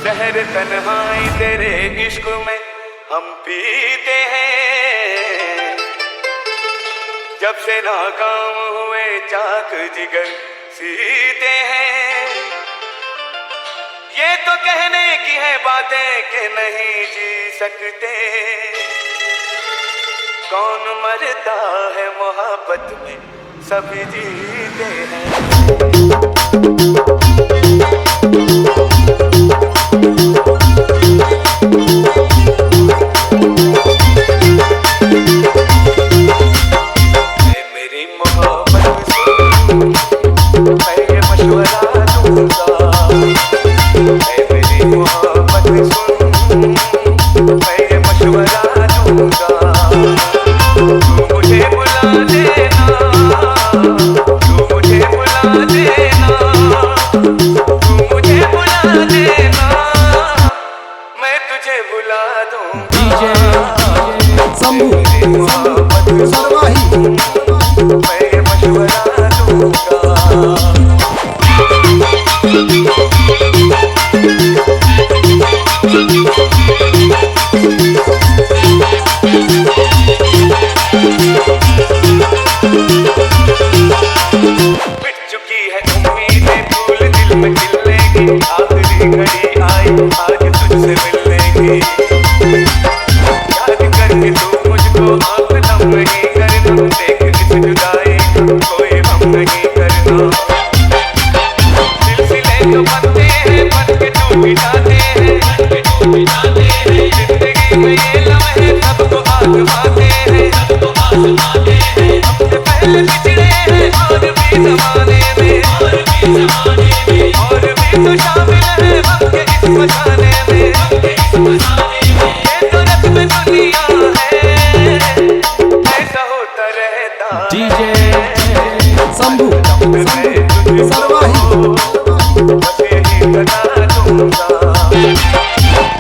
जहर तन्हाई तेरे इश्क में हम पीते हैं। जब से नाकाम हुए चाक जिगर सीते हैं। ये तो कहने की है बातें कि नहीं जी सकते। कौन मरता है मोहब्बत में, सभी जीते हैं। आखिरी घड़ी आई आज तुझसे मिलने की। याद करके तू मुझको आँख नम नहीं करना। देख इस जुदाई कोई हम नहीं करना। सिलसिले तो बनते हैं, बन के टूट भी जाते हैं। जिंदगी में ये लम्हे सबको आजमाते हैं। हमसे पहले बिछड़े हैं और भी ज़माने में। और भी तो शामिल है हमके इस मचाने में। ये तो रस्म दुनिया है, ऐसा होता रहता। डीजे शंभू सरवाही बस यही बता दूंगा।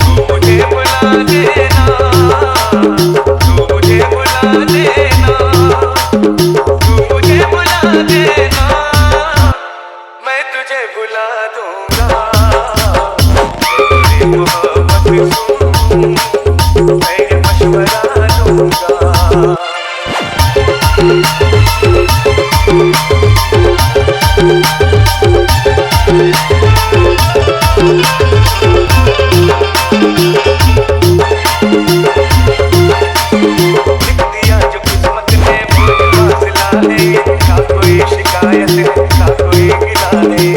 तू मुझे बुला देना, तू मुझे बुला देना, तू मुझे बुला देना। मैं तुझे बुला दूंगा। मेरी मोहब्बत सुन, मैं ये मशवरा दूंगा। लिख दिया जो किस्मत ने मुझे फासला है। का कोई शिकायत है, का कोई गिला है।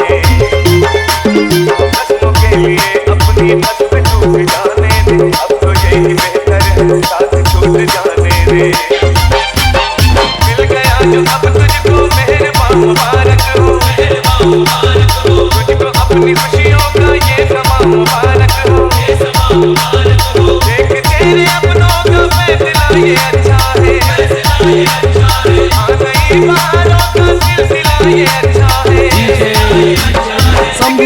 रस्मों के लिए अपनी नस्ल टूट जाने दे। अब तो यही बेहतर है साथ छूट जाने दे। मिल गया जो अब तुझको मेहरबान मुबारक हो। तुझको अपनी खुशियों का ये समा मुबारक हो। देख तेरे अपनों का फैसला ये अच्छा है। आ गई बहारों का सिलसिला ये अच्छा है। शंभू